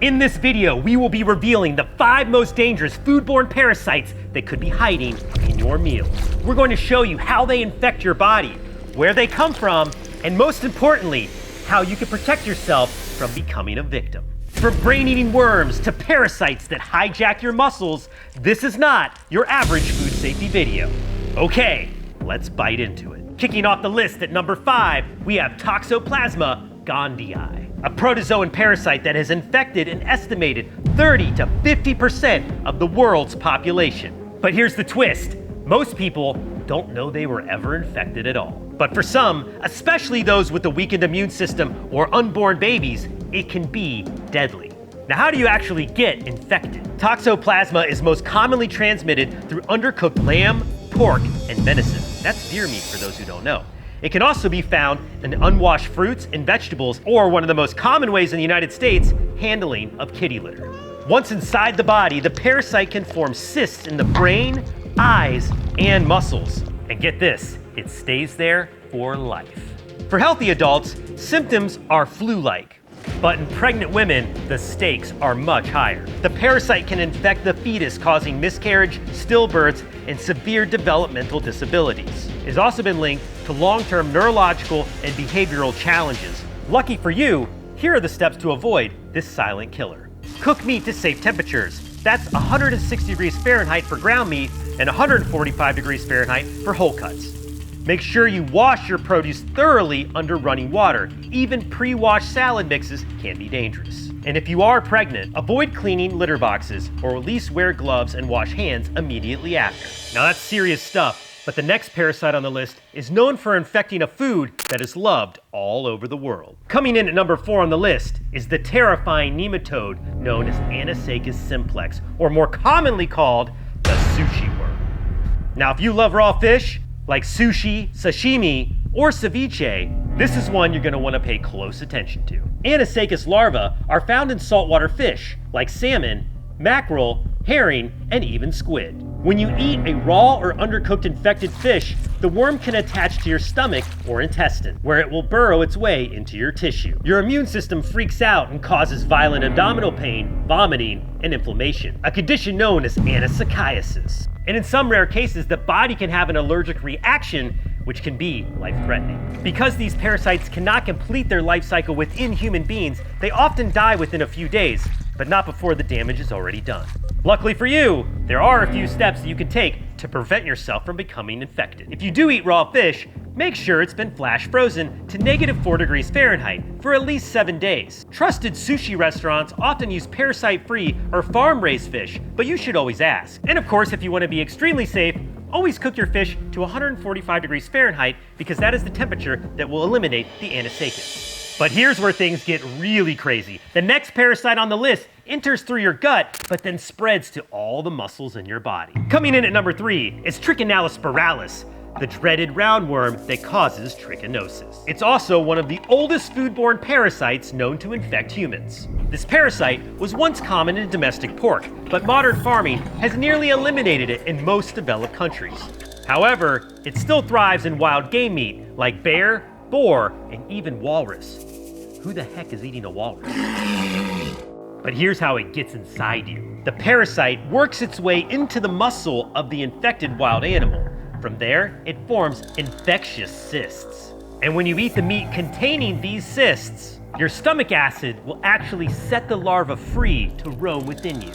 In this video, we will be revealing the 5 most dangerous foodborne parasites that could be hiding in your meals. We're going to show you how they infect your body, where they come from, and most importantly, how you can protect yourself from becoming a victim. From brain-eating worms to parasites that hijack your muscles, this is not your average food safety video. Okay, let's bite into it. Kicking off the list at number 5, we have Toxoplasma gondii, a protozoan parasite that has infected an estimated 30 to 50% of the world's population. But here's the twist. Most people don't know they were ever infected at all. But for some, especially those with a weakened immune system or unborn babies, it can be deadly. Now, how do you actually get infected? Toxoplasma is most commonly transmitted through undercooked lamb, pork, and venison. That's deer meat for those who don't know. It can also be found in unwashed fruits and vegetables, or one of the most common ways in the United States, handling of kitty litter. Once inside the body, the parasite can form cysts in the brain, eyes, and muscles. And get this, it stays there for life. For healthy adults, symptoms are flu-like. But in pregnant women, the stakes are much higher. The parasite can infect the fetus, causing miscarriage, stillbirths, and severe developmental disabilities. It has also been linked to long-term neurological and behavioral challenges. Lucky for you, here are the steps to avoid this silent killer. Cook meat to safe temperatures. That's 160 degrees Fahrenheit for ground meat and 145 degrees Fahrenheit for whole cuts. Make sure you wash your produce thoroughly under running water. Even pre-washed salad mixes can be dangerous. And if you are pregnant, avoid cleaning litter boxes, or at least wear gloves and wash hands immediately after. Now that's serious stuff, but the next parasite on the list is known for infecting a food that is loved all over the world. Coming in at number 4 on the list is the terrifying nematode known as Anisakis simplex, or more commonly called the sushi worm. Now if you love raw fish, like sushi, sashimi, or ceviche, this is one you're going to want to pay close attention to. Anisakis larvae are found in saltwater fish, like salmon, mackerel, herring, and even squid. When you eat a raw or undercooked infected fish, the worm can attach to your stomach or intestine, where it will burrow its way into your tissue. Your immune system freaks out and causes violent abdominal pain, vomiting, and inflammation, a condition known as Anisakis. And in some rare cases, the body can have an allergic reaction, which can be life-threatening. Because these parasites cannot complete their life cycle within human beings, they often die within a few days, but not before the damage is already done. Luckily for you, there are a few steps that you can take to prevent yourself from becoming infected. If you do eat raw fish, make sure it's been flash frozen to -4 degrees Fahrenheit for at least 7 days. Trusted sushi restaurants often use parasite-free or farm-raised fish, but you should always ask. And of course, if you want to be extremely safe, always cook your fish to 145 degrees Fahrenheit because that is the temperature that will eliminate the Anisakis. But here's where things get really crazy. The next parasite on the list enters through your gut, but then spreads to all the muscles in your body. Coming in at number 3 is Trichinella spiralis, the dreaded roundworm that causes trichinosis. It's also one of the oldest foodborne parasites known to infect humans. This parasite was once common in domestic pork, but modern farming has nearly eliminated it in most developed countries. However, it still thrives in wild game meat like bear, boar, and even walrus. Who the heck is eating a walrus? But here's how it gets inside you. The parasite works its way into the muscle of the infected wild animal. From there, it forms infectious cysts. And when you eat the meat containing these cysts, your stomach acid will actually set the larva free to roam within you.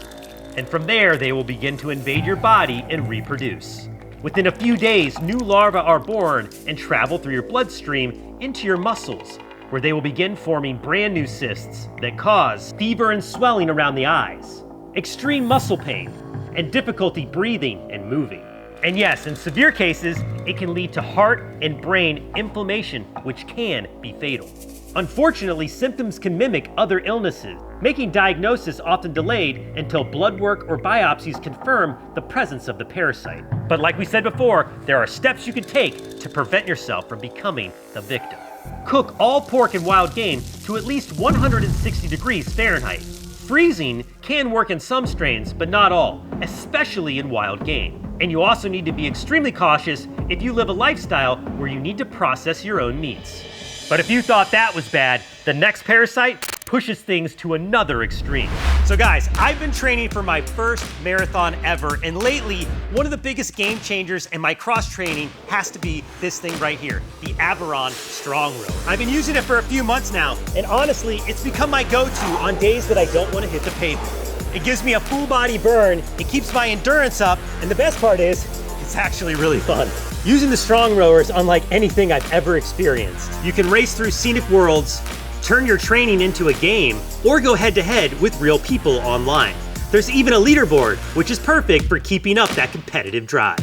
And from there, they will begin to invade your body and reproduce. Within a few days, new larvae are born and travel through your bloodstream into your muscles, where they will begin forming brand new cysts that cause fever and swelling around the eyes, extreme muscle pain, and difficulty breathing and moving. And yes, in severe cases, it can lead to heart and brain inflammation, which can be fatal. Unfortunately, symptoms can mimic other illnesses, making diagnosis often delayed until blood work or biopsies confirm the presence of the parasite. But like we said before, there are steps you can take to prevent yourself from becoming the victim. Cook all pork and wild game to at least 160 degrees Fahrenheit. Freezing can work in some strains, but not all, especially in wild game. And you also need to be extremely cautious if you live a lifestyle where you need to process your own meats. But if you thought that was bad, the next parasite pushes things to another extreme. So guys, I've been training for my first marathon ever, and lately, one of the biggest game changers in my cross training has to be this thing right here, the Aberon Strong Rower. I've been using it for a few months now, and honestly, it's become my go-to on days that I don't want to hit the pavement. It gives me a full body burn, it keeps my endurance up, and the best part is, it's actually really fun. Using the Strong Rower is unlike anything I've ever experienced. You can race through scenic worlds, turn your training into a game, or go head-to-head with real people online. There's even a leaderboard, which is perfect for keeping up that competitive drive.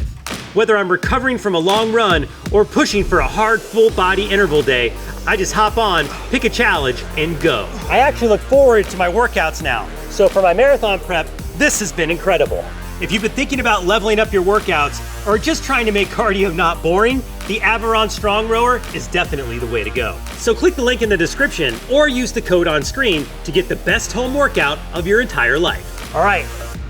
Whether I'm recovering from a long run or pushing for a hard full-body interval day, I just hop on, pick a challenge, and go. I actually look forward to my workouts now. So for my marathon prep, this has been incredible. If you've been thinking about leveling up your workouts or just trying to make cardio not boring, the Aberon Strong Rower is definitely the way to go. So click the link in the description or use the code on screen to get the best home workout of your entire life. All right,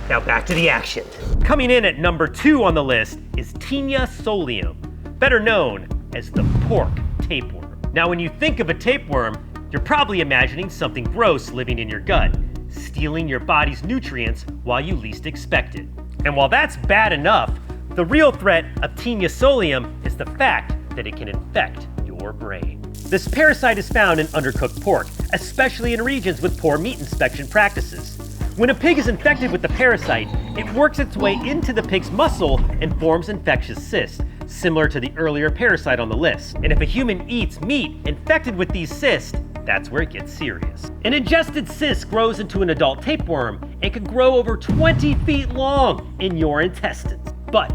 now back to the action. Coming in at number 2 on the list is Taenia solium, better known as the pork tapeworm. Now when you think of a tapeworm, you're probably imagining something gross living in your gut, stealing your body's nutrients while you least expect it. And while that's bad enough, the real threat of Taenia solium is the fact that it can infect your brain. This parasite is found in undercooked pork, especially in regions with poor meat inspection practices. When a pig is infected with the parasite, it works its way into the pig's muscle and forms infectious cysts, similar to the earlier parasite on the list. And if a human eats meat infected with these cysts, that's where it gets serious. An ingested cyst grows into an adult tapeworm and can grow over 20 feet long in your intestines. But,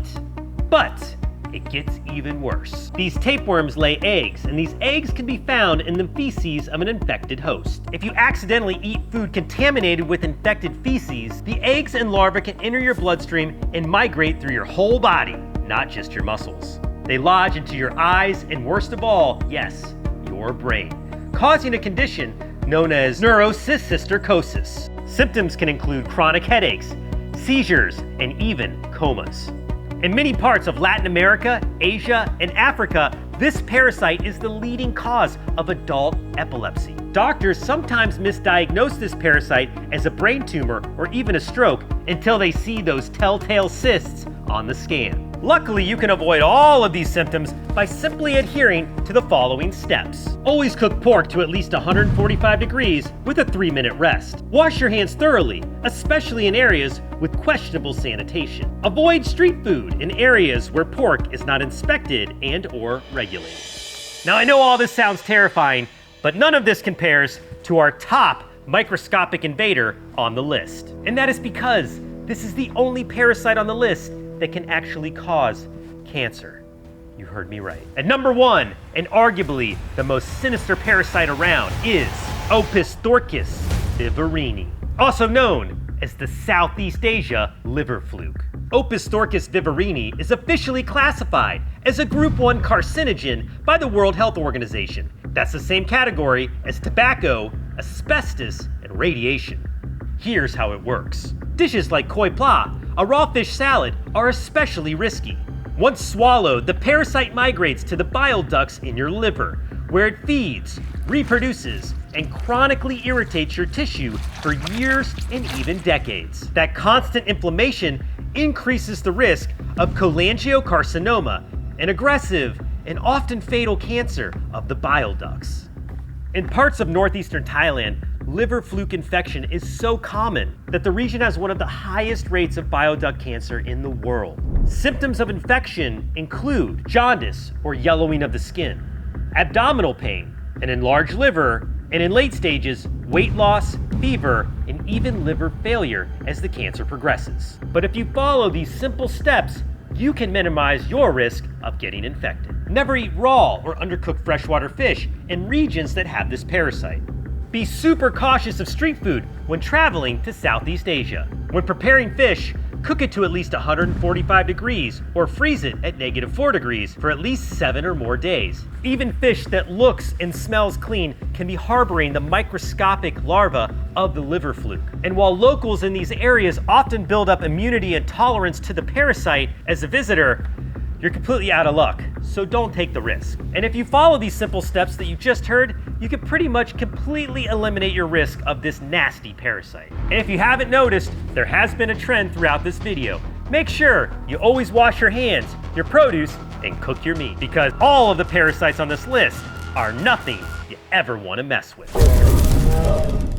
it gets even worse. These tapeworms lay eggs, and these eggs can be found in the feces of an infected host. If you accidentally eat food contaminated with infected feces, the eggs and larvae can enter your bloodstream and migrate through your whole body, not just your muscles. They lodge into your eyes, and worst of all, yes, your brain, causing a condition known as neurocysticercosis. Symptoms can include chronic headaches, seizures, and even comas. In many parts of Latin America, Asia, and Africa, this parasite is the leading cause of adult epilepsy. Doctors sometimes misdiagnose this parasite as a brain tumor or even a stroke until they see those telltale cysts on the scan. Luckily, you can avoid all of these symptoms by simply adhering to the following steps. Always cook pork to at least 145 degrees with a 3-minute rest. Wash your hands thoroughly, especially in areas with questionable sanitation. Avoid street food in areas where pork is not inspected and/or regulated. Now I know all this sounds terrifying, but none of this compares to our top microscopic invader on the list. And that is because this is the only parasite on the list that can actually cause cancer. You heard me right. At number 1, and arguably the most sinister parasite around, is Opisthorchis viverrini, also known as the Southeast Asia liver fluke. Opisthorchis viverrini is officially classified as a Group 1 carcinogen by the World Health Organization. That's the same category as tobacco, asbestos, and radiation. Here's how it works. Dishes like koi pla, a raw fish salad, are especially risky. Once swallowed, the parasite migrates to the bile ducts in your liver, where it feeds, reproduces, and chronically irritates your tissue for years and even decades. That constant inflammation increases the risk of cholangiocarcinoma, an aggressive and often fatal cancer of the bile ducts. In parts of northeastern Thailand, liver fluke infection is so common that the region has one of the highest rates of bile duct cancer in the world. Symptoms of infection include jaundice or yellowing of the skin, abdominal pain, an enlarged liver, and in late stages, weight loss, fever, and even liver failure as the cancer progresses. But if you follow these simple steps, you can minimize your risk of getting infected. Never eat raw or undercooked freshwater fish in regions that have this parasite. Be super cautious of street food when traveling to Southeast Asia. When preparing fish, cook it to at least 145 degrees or freeze it at -4 degrees for at least 7 or more days. Even fish that looks and smells clean can be harboring the microscopic larva of the liver fluke. And while locals in these areas often build up immunity and tolerance to the parasite as a visitor, you're completely out of luck, so don't take the risk. And if you follow these simple steps that you just heard, you can pretty much completely eliminate your risk of this nasty parasite. And if you haven't noticed, there has been a trend throughout this video. Make sure you always wash your hands, your produce, and cook your meat, because all of the parasites on this list are nothing you ever want to mess with.